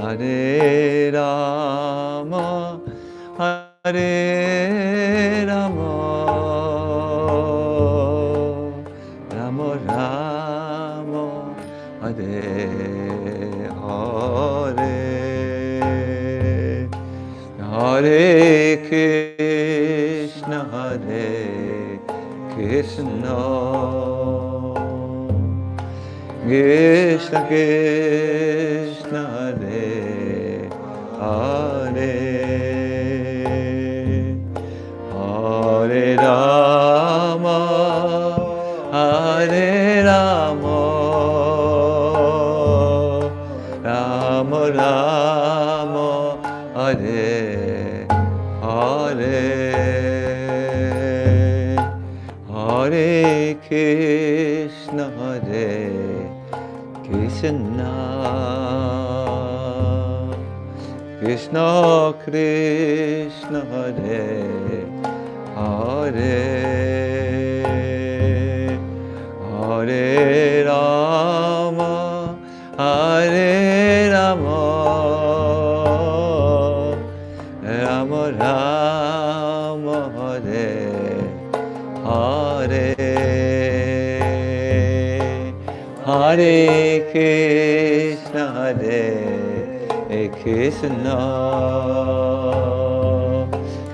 Hare Rama, Hare Rama, Rama Rama, Hare Hare, Hare Krishna, Hare Krishna, Krishna Krishna, Hare Hare, Hare Rama, Hare Rama, Rama Rama, Hare Hare, Hare Krishna, Hare Krishna, Krishna Krishna, Hare Hare, Hare Rama, Hare Rama, Rama Rama, Hare Hare, Hare Krishna, Hare Krishna,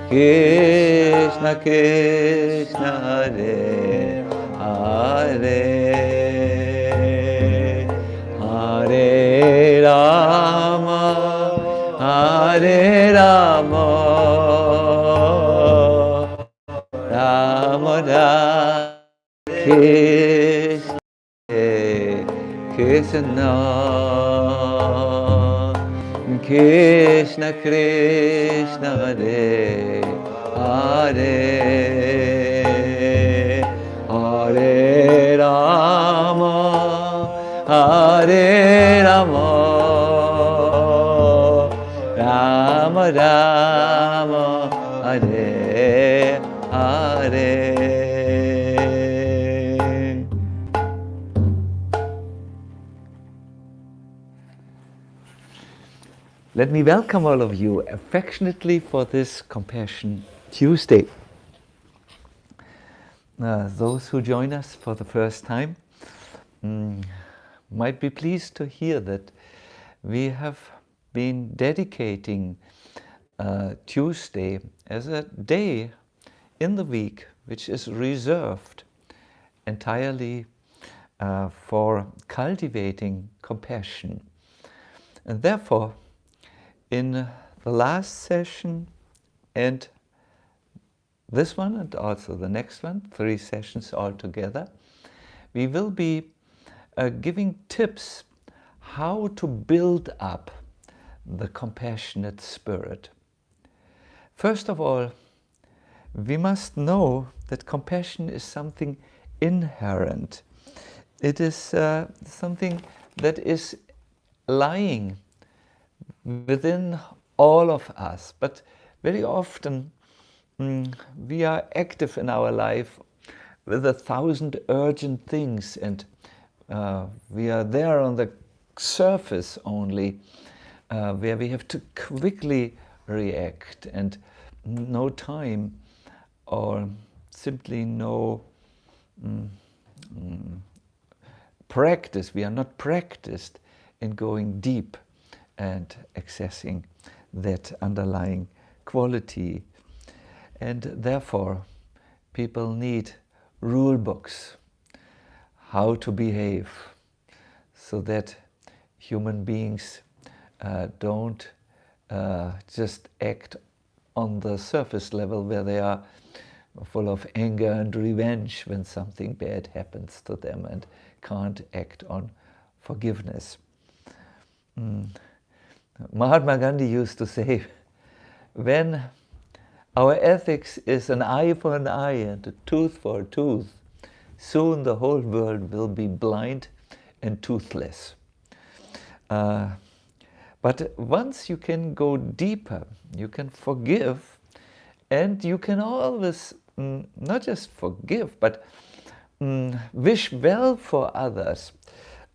Krishna Krishna, Hare Hare, Hare Rama, Hare Rama, Rama Rama, Krishna Krishna, Krishna Krishna, Hare Hare, Hare Rama, Hare Rama, Rama Rama, Hare Hare. Let me welcome all of you affectionately for this Compassion Tuesday. Those who join us for the first time might be pleased to hear that we have been dedicating Tuesday as a day in the week which is reserved entirely for cultivating compassion. And therefore, in the last session and this one and also the next one, 3 sessions altogether, we will be giving tips how to build up the compassionate spirit. First of all, we must know that compassion is something inherent. It is something that is lying within all of us, but very often we are active in our life with 1,000 urgent things, and we are there on the surface only, where we have to quickly react, and no time or simply no practice. We are not practiced in going deep and accessing that underlying quality. And therefore, people need rule books, how to behave, so that human beings don't just act on the surface level where they are full of anger and revenge when something bad happens to them and can't act on forgiveness. Mahatma Gandhi used to say, when our ethics is an eye for an eye and a tooth for a tooth, soon the whole world will be blind and toothless. But once you can go deeper, you can forgive, and you can always not just forgive, but wish well for others,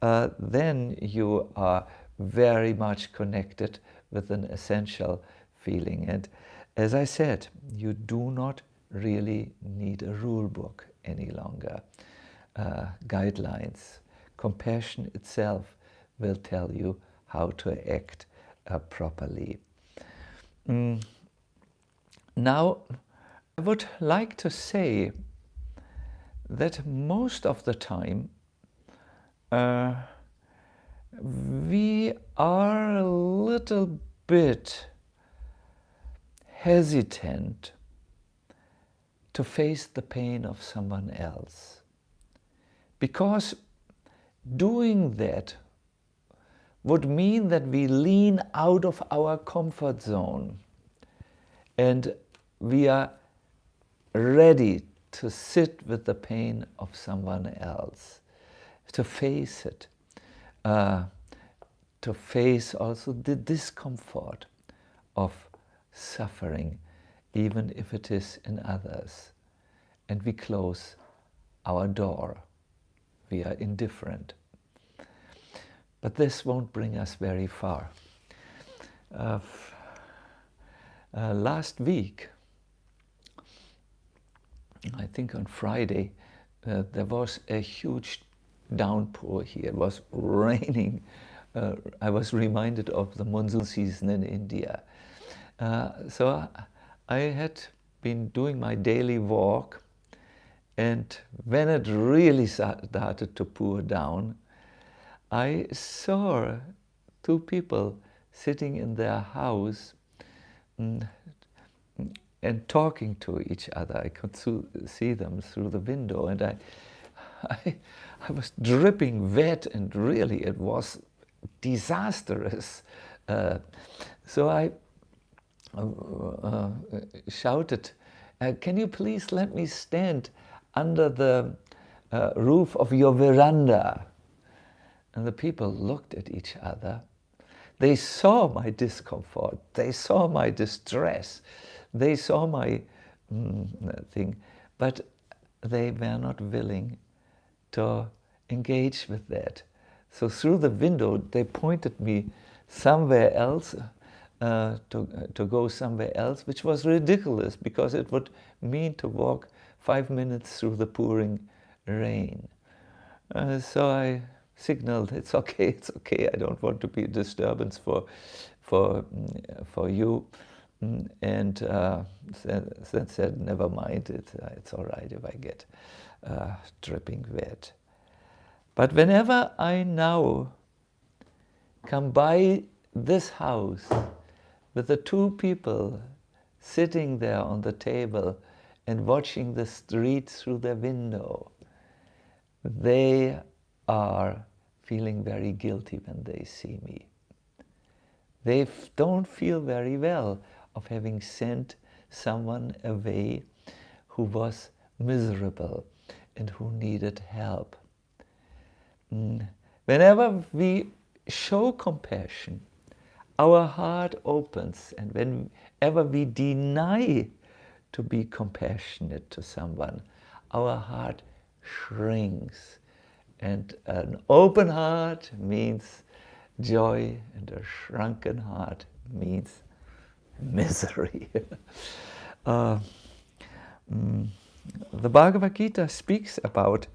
then you are very much connected with an essential feeling. And as I said, you do not really need a rule book any longer. Guidelines. Compassion itself will tell you how to act properly. Now, I would like to say that most of the time we are a little bit hesitant to face the pain of someone else, because doing that would mean that we lean out of our comfort zone and we are ready to sit with the pain of someone else, to face it, to face also the discomfort of suffering, even if it is in others. And we close our door. We are indifferent. But this won't bring us very far. Last week, I think on Friday, there was a huge downpour here. It was raining. I was reminded of the monsoon season in India. So I had been doing my daily walk, and when it really started to pour down, I saw two people sitting in their house and talking to each other. I could see them through the window, and I was dripping wet, and really it was disastrous. So I shouted, "Can you please let me stand under the roof of your veranda?" And the people looked at each other. They saw my discomfort. They saw my distress. They saw my thing, but they were not willing to engage with that. So through the window, they pointed me somewhere else, to go somewhere else, which was ridiculous because it would mean to walk 5 minutes through the pouring rain. So I signaled, "It's okay, it's okay. I don't want to be a disturbance for you." And then said, "Never mind, it's all right if I get dripping wet." But whenever I now come by this house with the two people sitting there on the table and watching the street through their window, they are feeling very guilty when they see me. They don't feel very well of having sent someone away who was miserable and who needed help. Whenever we show compassion, our heart opens, and whenever we deny to be compassionate to someone, our heart shrinks. And an open heart means joy, and a shrunken heart means misery. The Bhagavad Gita speaks about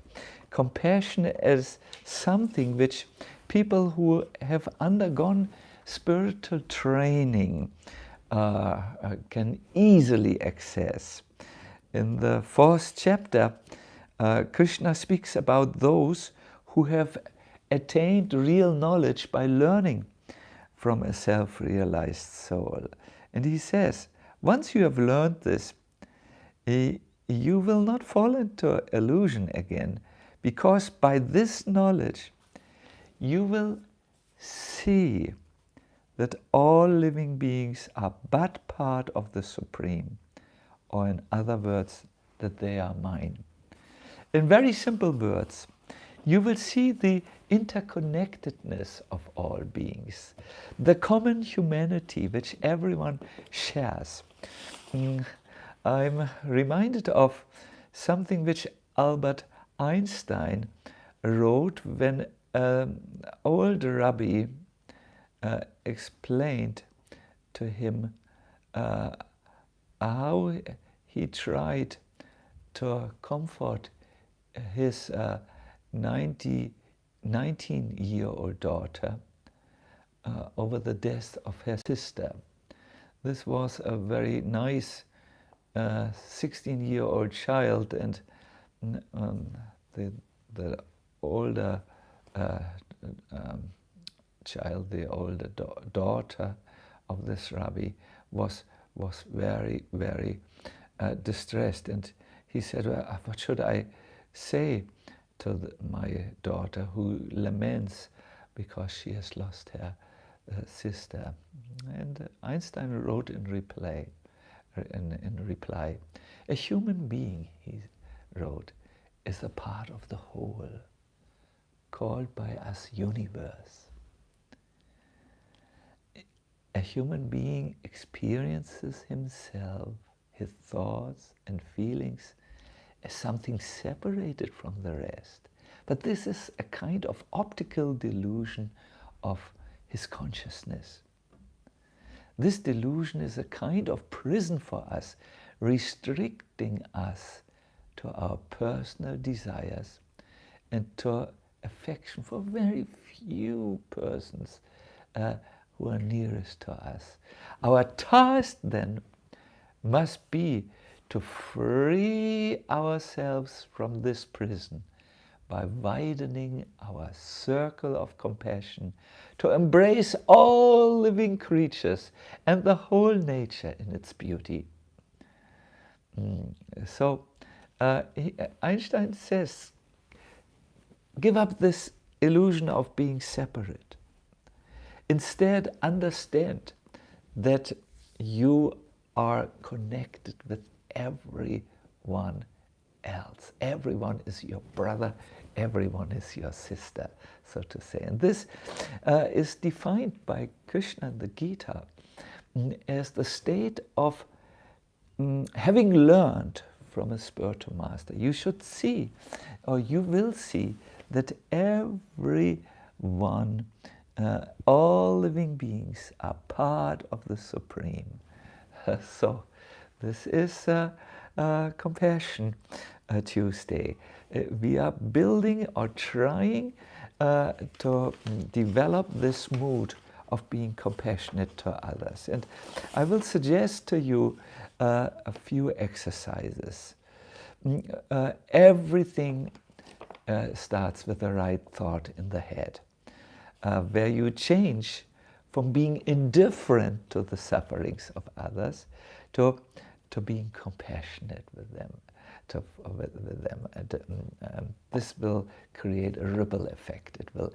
compassion as something which people who have undergone spiritual training can easily access. In the 4th chapter, Krishna speaks about those who have attained real knowledge by learning from a self-realized soul. And he says, once you have learned this, you will not fall into illusion again, because by this knowledge you will see that all living beings are but part of the Supreme, or in other words, that they are mine. In very simple words, you will see the interconnectedness of all beings, the common humanity which everyone shares. I'm reminded of something which Albert Einstein wrote when an old rabbi explained to him how he tried to comfort his 19-year-old daughter over the death of her sister. This was a very nice 16-year-old child, and the older child, the older daughter of this rabbi, was very, very distressed. And he said, well, what should I say to my daughter who laments because she has lost her sister? And Einstein wrote in reply, a human being, he wrote, is a part of the whole, called by us universe. A human being experiences himself, his thoughts and feelings, as something separated from the rest. But this is a kind of optical delusion of his consciousness. This delusion is a kind of prison for us, restricting us to our personal desires and to affection for very few persons who are nearest to us. Our task then must be to free ourselves from this prison by widening our circle of compassion, to embrace all living creatures and the whole nature in its beauty. So Einstein says, give up this illusion of being separate. Instead, understand that you are connected with everyone else. Everyone is your brother, everyone is your sister, so to say. And this is defined by Krishna in the Gita as the state of having learned from a spiritual master. You should see, or you will see, that everyone, all living beings are part of the Supreme. So this is Compassion Tuesday. We are building or trying to develop this mood of being compassionate to others. And I will suggest to you a few exercises. Everything starts with the right thought in the head, where you change from being indifferent to the sufferings of others to being compassionate with them. And this will create a ripple effect. It will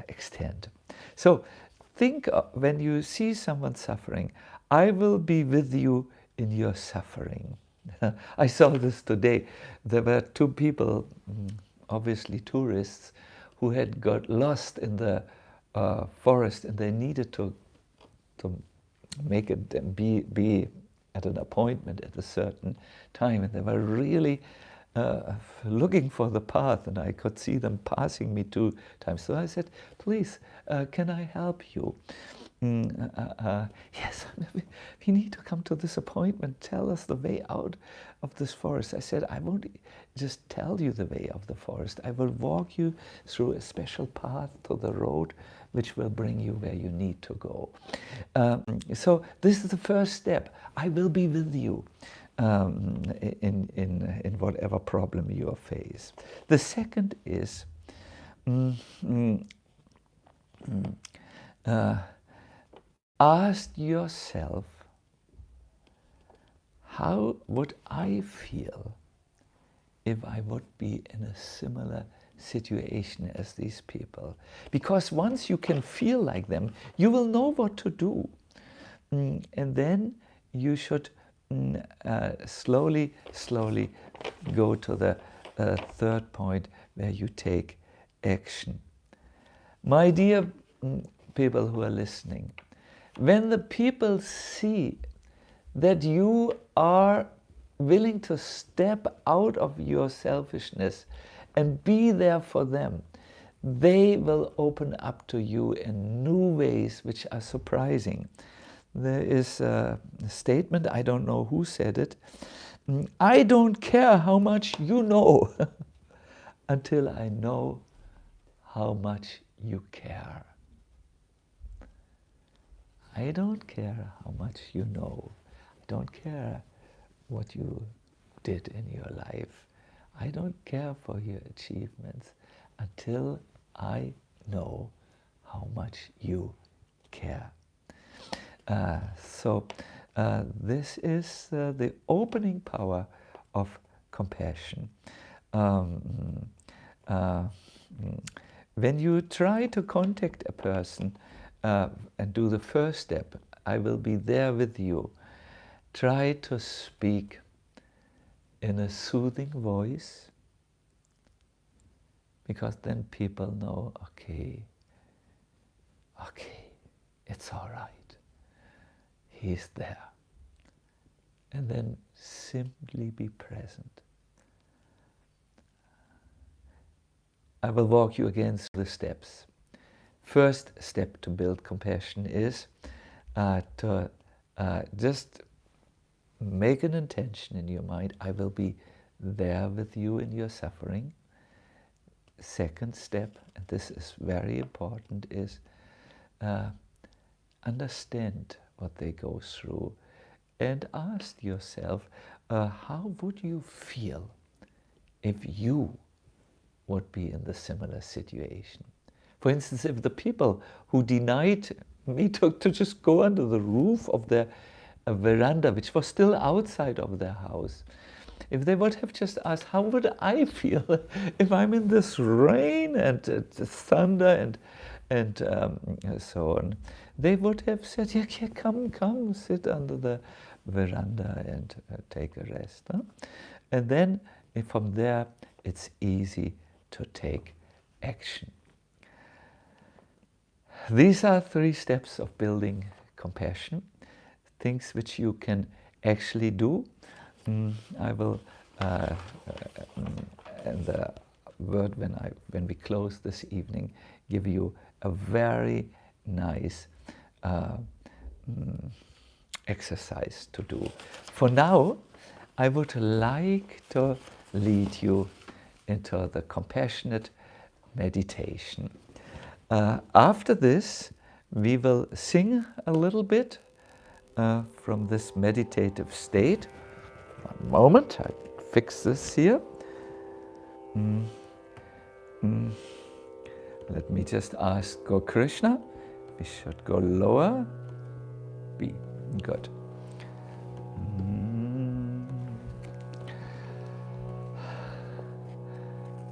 extend. So think when you see someone suffering, I will be with you in your suffering. I saw this today. There were two people, obviously tourists, who had got lost in the forest, and they needed to make it be at an appointment at a certain time, and they were really looking for the path, and I could see them passing me 2 times. So I said, please, can I help you? Yes, we need to come to this appointment. Tell us the way out of this forest. I said, I won't just tell you the way of the forest. I will walk you through a special path to the road which will bring you where you need to go. So this is the first step. I will be with you in whatever problem you face. The second is ask yourself, how would I feel if I would be in a similar situation as these people? Because once you can feel like them, you will know what to do. And then you should slowly go to the third point, where you take action. My dear people who are listening, when the people see that you are willing to step out of your selfishness and be there for them, they will open up to you in new ways which are surprising. There is a statement, I don't know who said it, I don't care how much you know until I know how much you care. I don't care how much you know. I don't care what you did in your life. I don't care for your achievements until I know how much you care. So this is the opening power of compassion. When you try to contact a person and do the first step, I will be there with you, try to speak in a soothing voice, because then people know, okay, it's all right. He's there. And then simply be present. I will walk you again through the steps. First step to build compassion is to just make an intention in your mind. I will be there with you in your suffering. Second step, and this is very important, is understand what they go through and ask yourself, how would you feel if you would be in the similar situation? For instance, if the people who denied me to just go under the roof of their veranda, which was still outside of their house, if they would have just asked, how would I feel if I'm in this rain and thunder and so on, they would have said, yeah, come, sit under the veranda and take a rest. Huh? And then from there, it's easy to take action. These are 3 steps of building compassion, things which you can actually do. I will, in the word when we close this evening, give you a very nice exercise to do. For now, I would like to lead you into the compassionate meditation. After this, we will sing a little bit from this meditative state. One moment, I fix this here. Let me just ask Go Krishna. We should go lower. B. Good.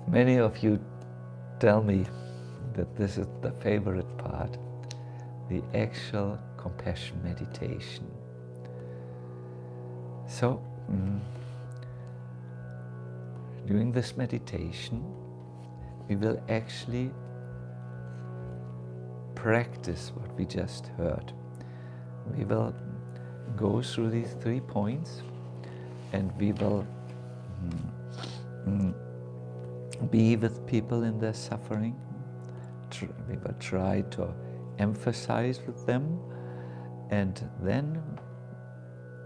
Many of you tell me that this is the favorite part, the actual compassion meditation. So, during this meditation, we will actually practice what we just heard. We will go through these 3 points and we will be with people in their suffering. We will try to emphasize with them, and then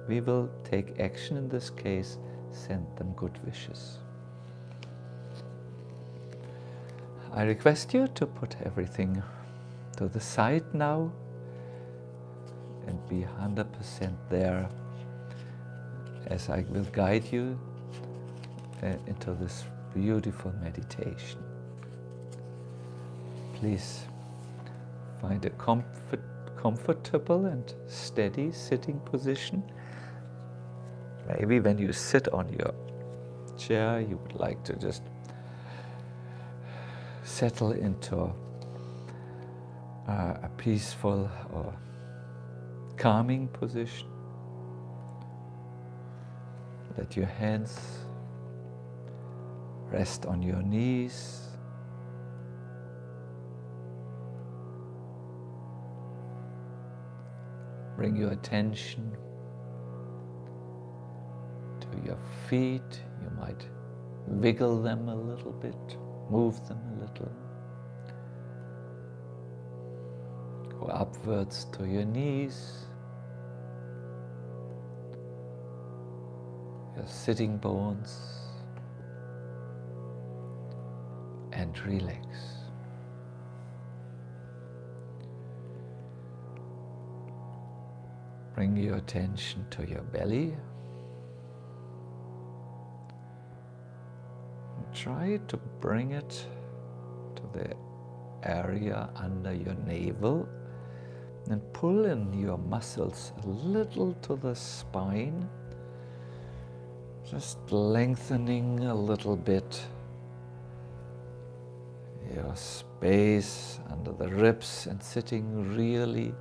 we will take action. In this case, send them good wishes. I request you to put everything to the side now and be 100% there as I will guide you into this beautiful meditation. Please find a comfortable and steady sitting position. Maybe when you sit on your chair, you would like to just settle into a peaceful or calming position. Let your hands rest on your knees. Bring your attention to your feet. You might wiggle them a little bit, move them a little. Go upwards to your knees, your sitting bones, and relax. Bring your attention to your belly. Try to bring it to the area under your navel and pull in your muscles a little to the spine, just lengthening a little bit your space under the ribs and sitting really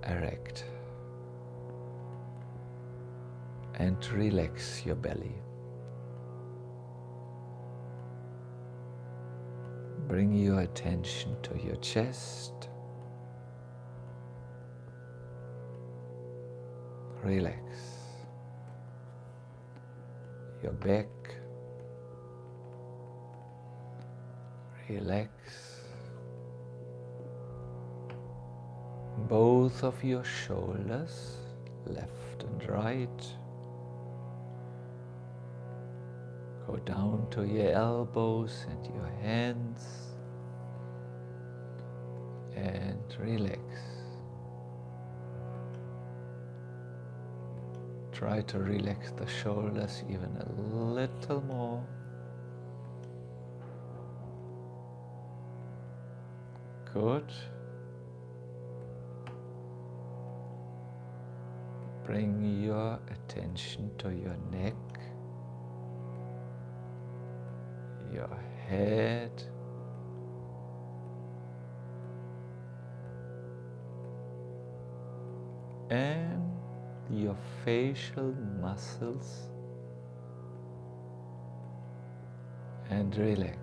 erect. And relax your belly. Bring your attention to your chest. Relax. Your back. Relax. Both of your shoulders, left and right. Go down to your elbows and your hands and relax. Try to relax the shoulders even a little more. Good. Bring your attention to your neck, your head, and your facial muscles, and relax.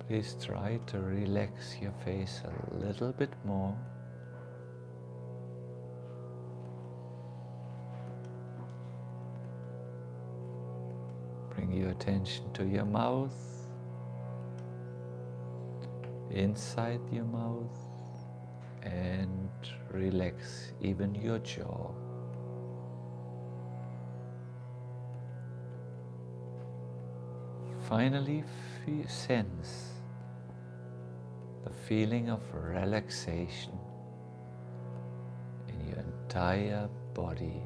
Please try to relax your face a little bit more. Bring your attention to your mouth, inside your mouth, and relax even your jaw. Finally, sense the feeling of relaxation in your entire body,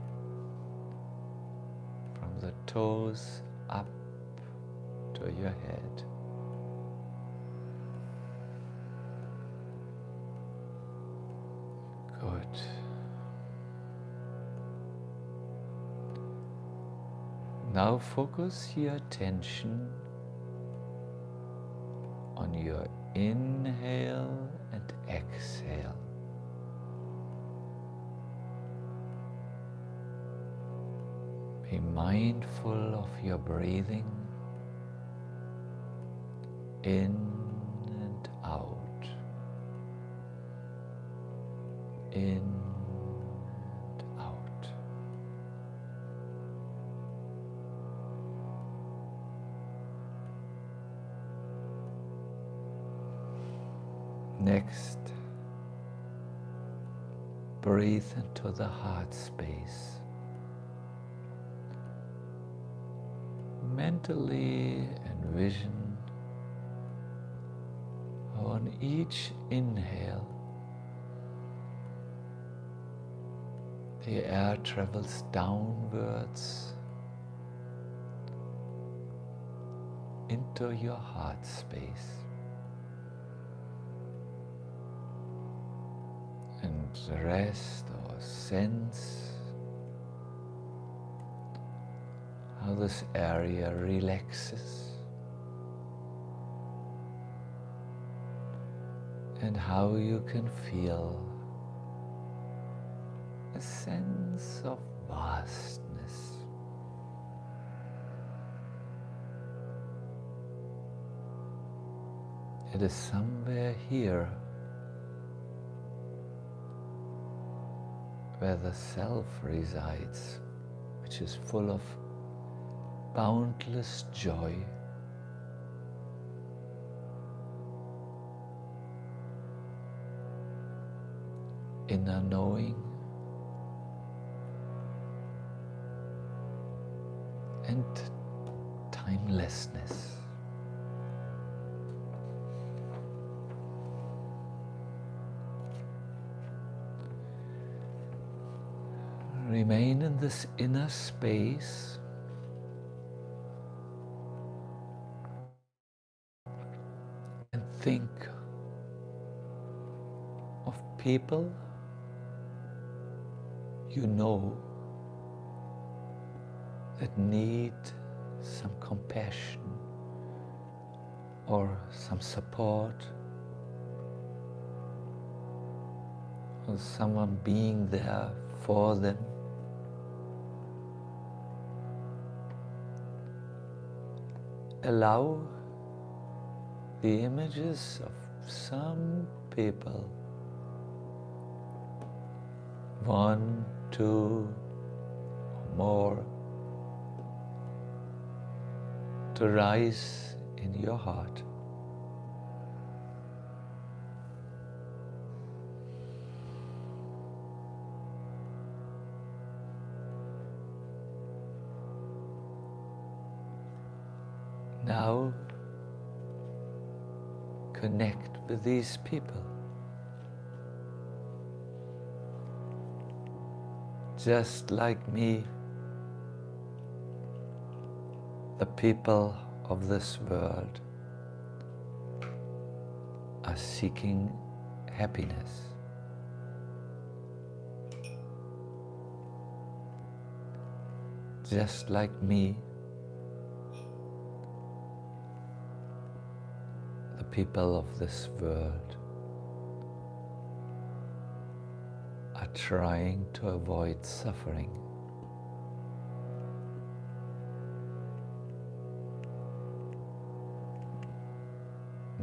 from the toes up to your head. Good. Now focus your attention on your inhale and exhale. Be mindful of your breathing in and out, in and out. Next, breathe into the heart space. Mentally envision how on each inhale the air travels downwards into your heart space. And rest or sense how this area relaxes and how you can feel a sense of vastness. It is somewhere here where the self resides, which is full of boundless joy inner knowing and timelessness. Remain in this inner space and think of people you know that need some compassion or some support, or someone being there for them. Allow the images of some people, 1, 2, or more, to rise in your heart. Now connect with these people. Just like me, the people of this world are seeking happiness. Just like me, the people of this world are trying to avoid suffering.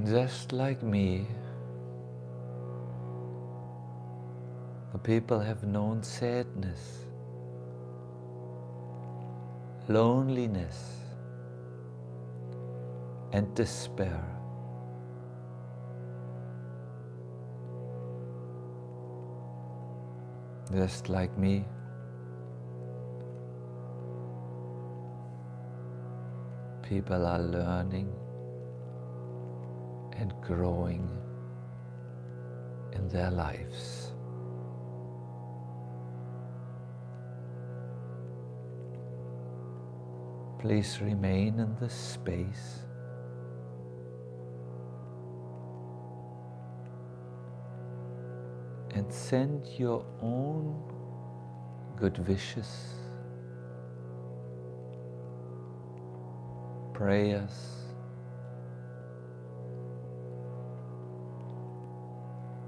Just like me, the people have known sadness, loneliness, and despair. Just like me, people are learning and growing in their lives. Please remain in this space and send your own good wishes, prayers,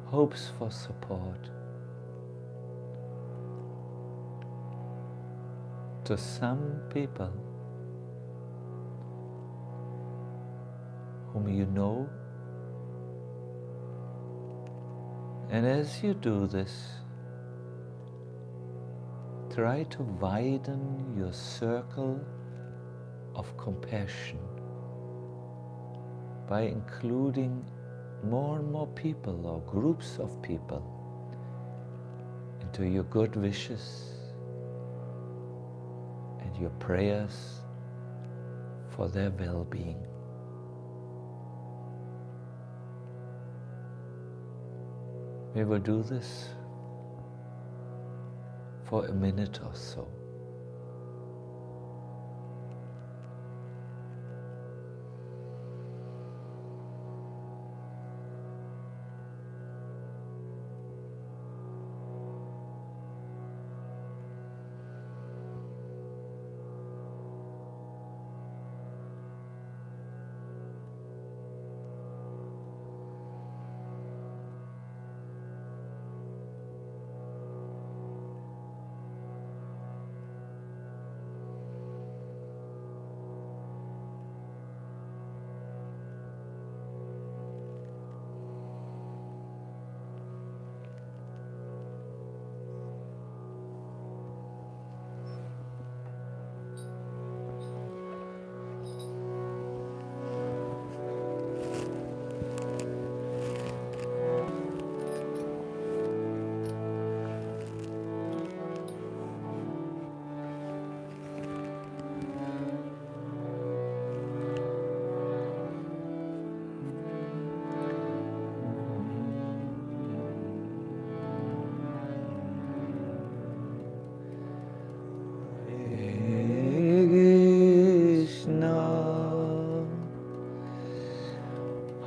hopes for support to some people whom you know. And as you do this, try to widen your circle of compassion by including more and more people or groups of people into your good wishes and your prayers for their well-being. We will do this for a minute or so.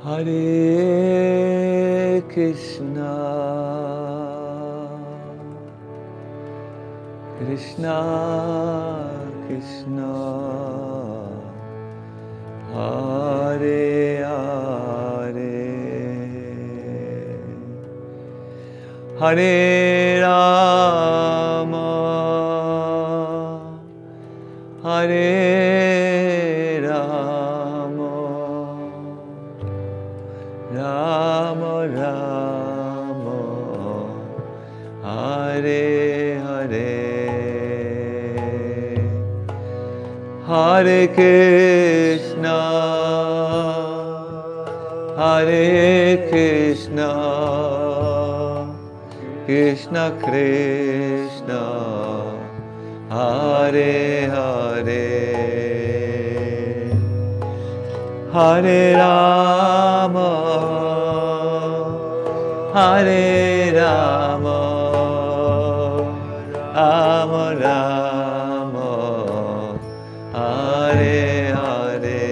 Hare Krishna, Krishna Krishna, Hare Hare, Hare Rama, Hare Rama, Rama Rama, Hare Hare, Hare Krishna, Hare Krishna, Krishna Krishna, Hare Hare, Hare Rama, Hare Rama, Rama Rama, Hare Hare,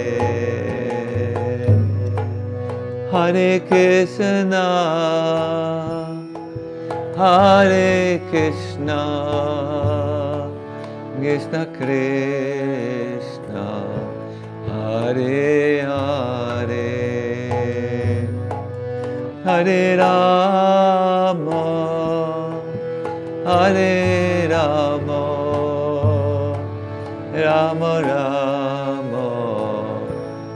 Hare Krishna, Hare Krishna, Krishna Krishna, Hare Hare, Hare Rama, Hare Rama, Rama Rama,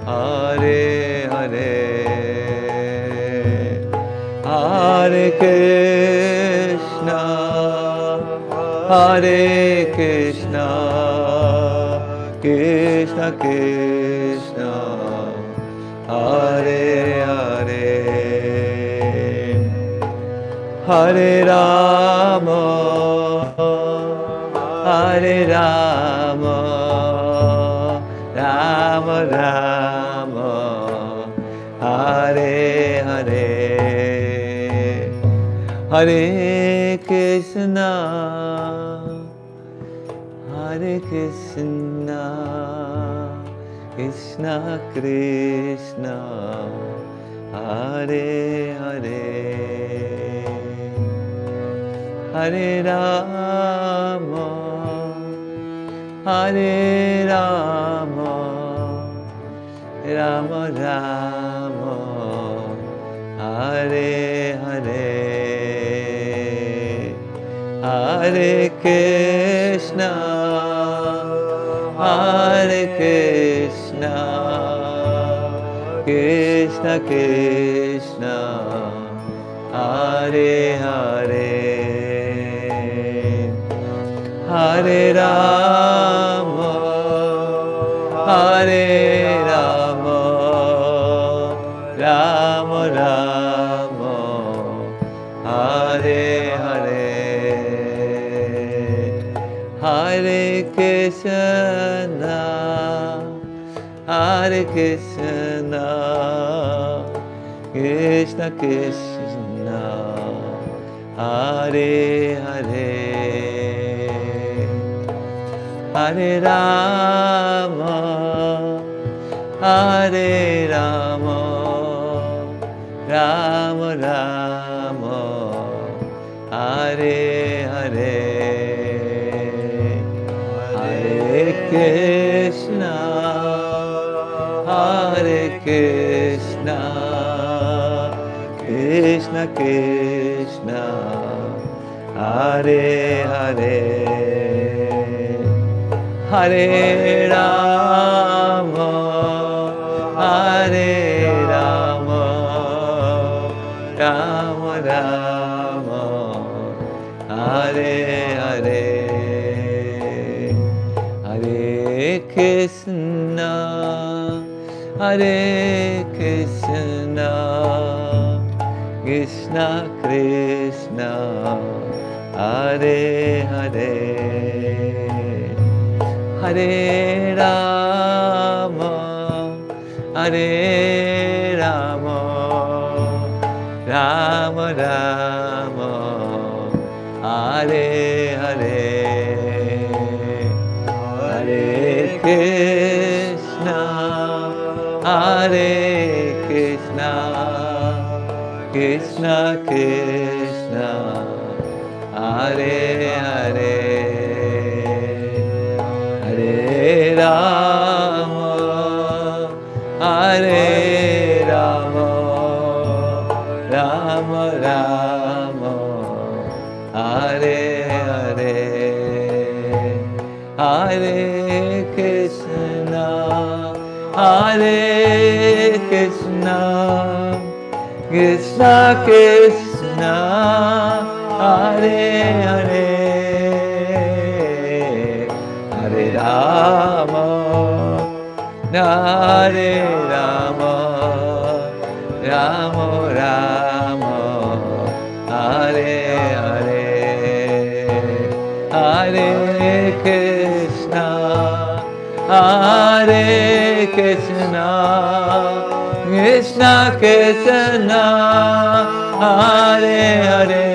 Hare Hare, Hare Krishna, Hare Krishna, Krishna Krishna, Hare Hare, Hare Rama, Hare Rama, Rama Rama, Hare Hare, Hare Krishna, Hare Krishna, Krishna Krishna, Hare Hare, Hare Rama, Hare Rama, Rama Rama, Hare Hare, Hare Krishna, Hare Krishna, Krishna Krishna, Hare Hare, Hare Rama, Hare Rama, Rama Rama, Hare Hare, Hare Krishna, Hare Krishna, Krishna Krishna, Hare Hare, Hare Rama, Hare Rama, Rama Rama, Hare Hare, Hare Krishna, Hare Krishna, Krishna Krishna, Hare Hare, Hare Rama, Hare Rama, Rama Rama, Hare Hare, Hare Krishna, Hare Krishna, Krishna Krishna, Hare Hare, Hare Rama, Hare Rama, Rama Rama, Hare Hare, Hare Krishna, Hare Krishna, Krishna Krishna, Hare Hare, Hare Rama, Hare Rama, Rama Rama, Hare Hare, Hare Krishna, Hare Krishna, Krishna Krishna, Hare Hare, Hare Rama, Hare Rama, Rama Rama, Hare Hare, Hare Krishna, Hare Krishna, Krishna Krishna, Hare Hare,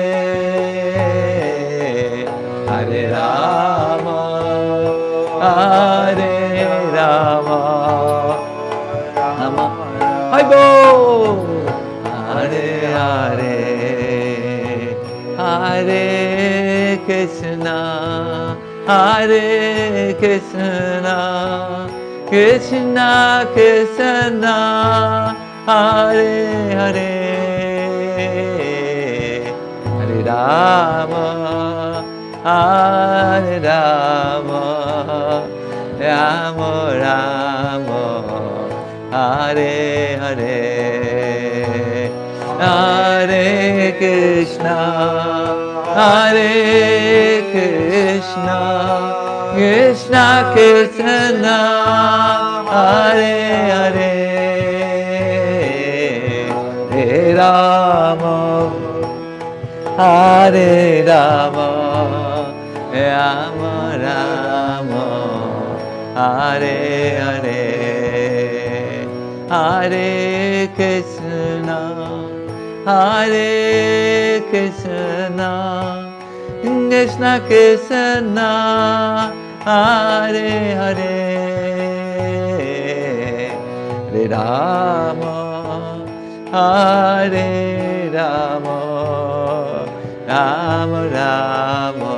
Hare Rama, Hare Rama, Rama Hare Hare, Hare Krishna, Hare Krishna, Krishna Krishna, Hare Hare, Hare Rama, Hare Rama, Rama Rama, Hare Hare, Hare Krishna, Hare Krishna, Krishna Krishna, Hare Hare, Hare Rama, Hare Rama, Rama Rama, Hare Hare, Hare Krishna, Hare Krishna, Krishna Krishna, Hare Hare, Hare Rama, Hare Rama, Rama Rama,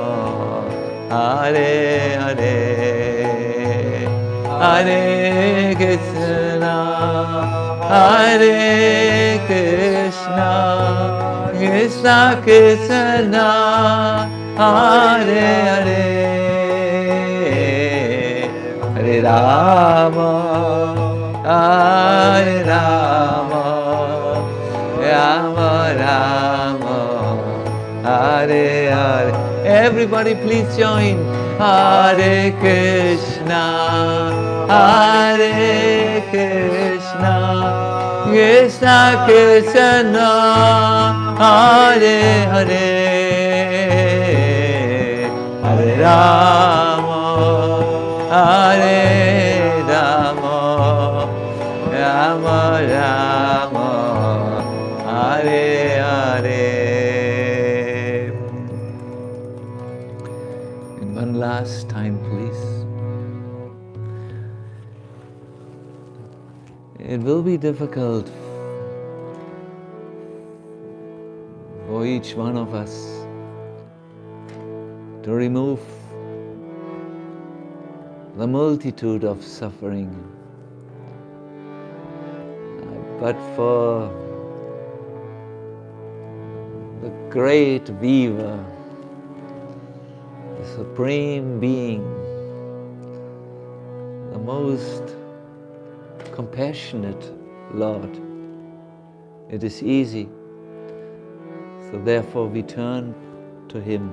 Hare Hare, Hare Krishna, Hare Krishna, Krishna Krishna, Hare Hare, Hare Rama, Hare Rama, Rama Rama, Hare Hare. Everybody please join. Hare Krishna, Hare Krishna, Krishna Krishna, Hare Hare, Hare Rama, Hare Rama, Rama Rama, Hare Hare. And one last time, please. It will be difficult for each one of us to remove the multitude of suffering, but for the great Weaver, the Supreme Being, the most compassionate Lord, it is easy. So therefore we turn to Him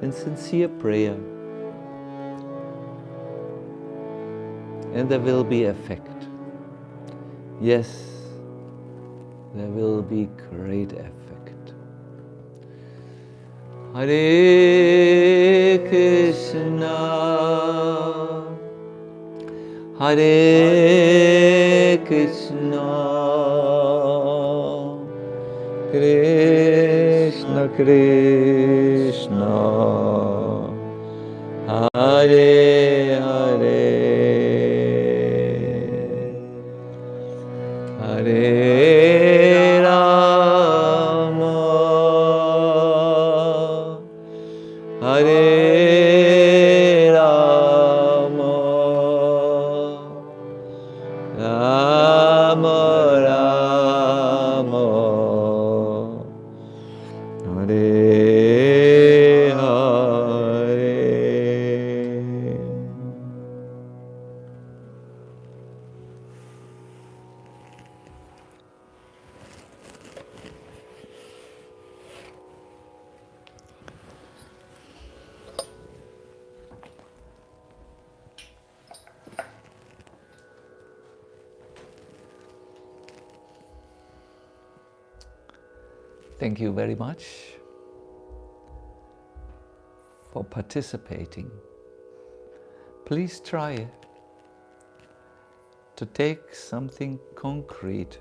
in sincere prayer, and there will be effect. Yes, there will be great effect. Hare Krishna, Hare Krishna, Krishna Krishna, Hare Hare, Hare Hare Rama, Hare Rama, Rama Rama, Hare Hare. Thank you very much for participating. Please try to take something concrete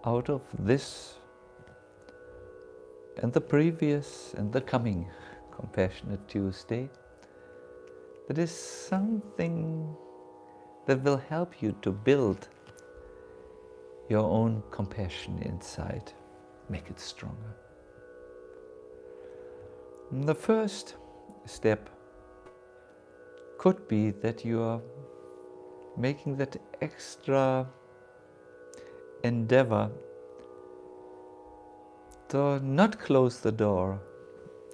out of this and the previous and the coming Compassionate Tuesday. That is something that will help you to build your own compassion inside. Make it stronger. And the first step could be that you are making that extra endeavor to not close the door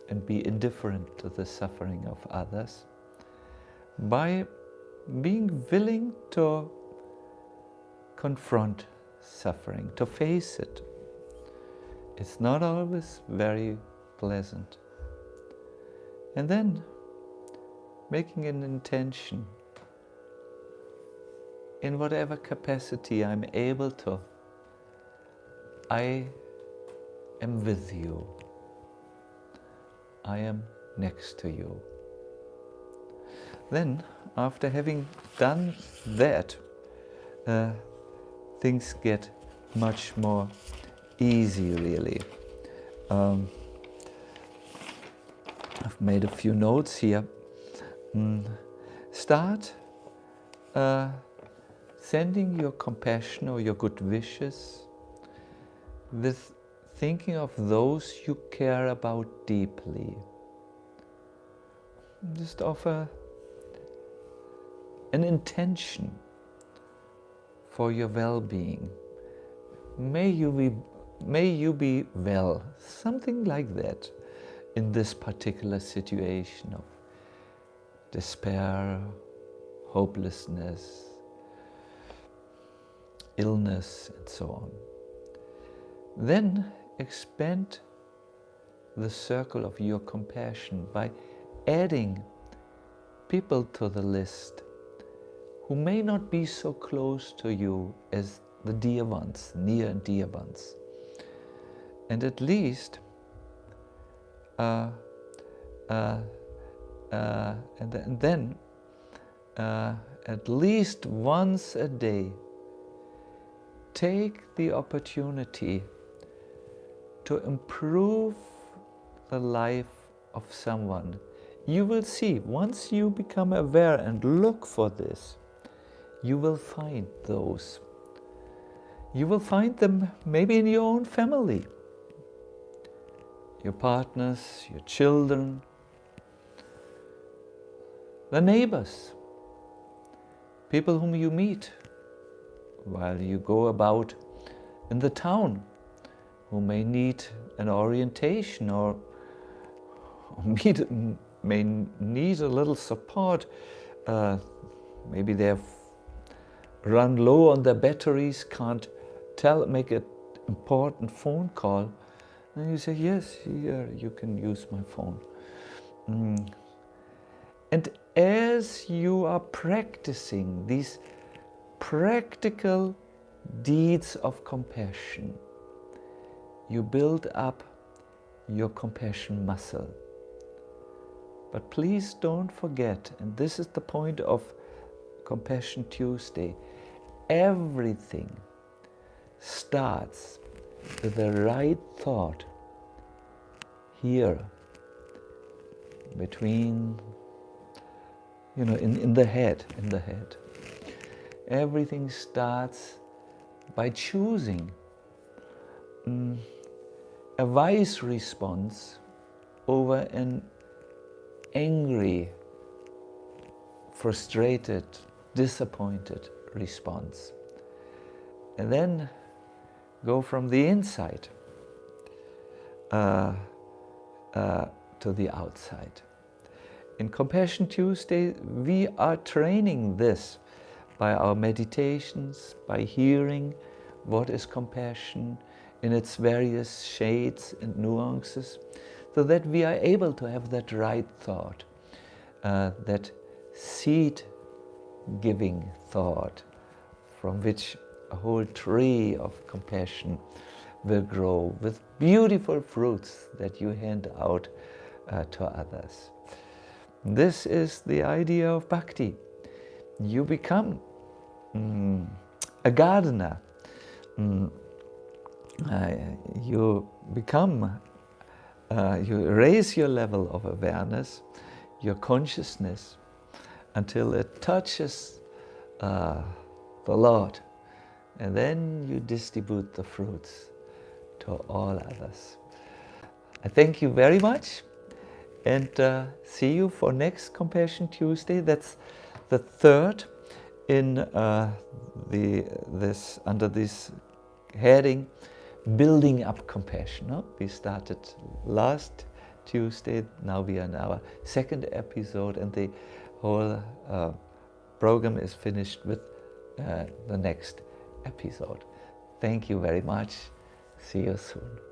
and be indifferent to the suffering of others by being willing to confront suffering, to face it. It's not always very pleasant. And then making an intention, in whatever capacity I'm able to, I am with you. I am next to you. Then, after having done that, things get much more easy, really. I've made a few notes here. Start sending your compassion or your good wishes with thinking of those you care about deeply. Just offer an intention for your well-being. May you be well, something like that, in this particular situation of despair, hopelessness, illness, and so on. Then expand the circle of your compassion by adding people to the list who may not be so close to you as the dear ones, near and dear ones. And at least, at least once a day, take the opportunity to improve the life of someone. You will see, once you become aware and look for this, you will find those. You will find them maybe in your own family, your partners, your children, the neighbors, people whom you meet while you go about in the town, who may need an orientation or may need a little support. Maybe they've run low on their batteries, can't make an important phone call. And you say, yes, here, you can use my phone. And as you are practicing these practical deeds of compassion, you build up your compassion muscle. But please don't forget, and this is the point of Compassion Tuesday, everything starts with the right thought here, between, in the head. Everything starts by choosing a wise response over an angry, frustrated, disappointed response. And then go from the inside to the outside. In Compassion Tuesday, we are training this by our meditations, by hearing what is compassion in its various shades and nuances, so that we are able to have that right thought, that seed-giving thought, from which a whole tree of compassion will grow with beautiful fruits that you hand out to others. This is the idea of Bhakti. You become a gardener. You become, you raise your level of awareness, your consciousness, until it touches the Lord. And then you distribute the fruits to all others. I thank you very much, and see you for next Compassion Tuesday. That's the third in under this heading, building up compassion. No? We started last Tuesday, now we are in our second episode, and the whole program is finished with the next episode. Thank you very much. See you soon.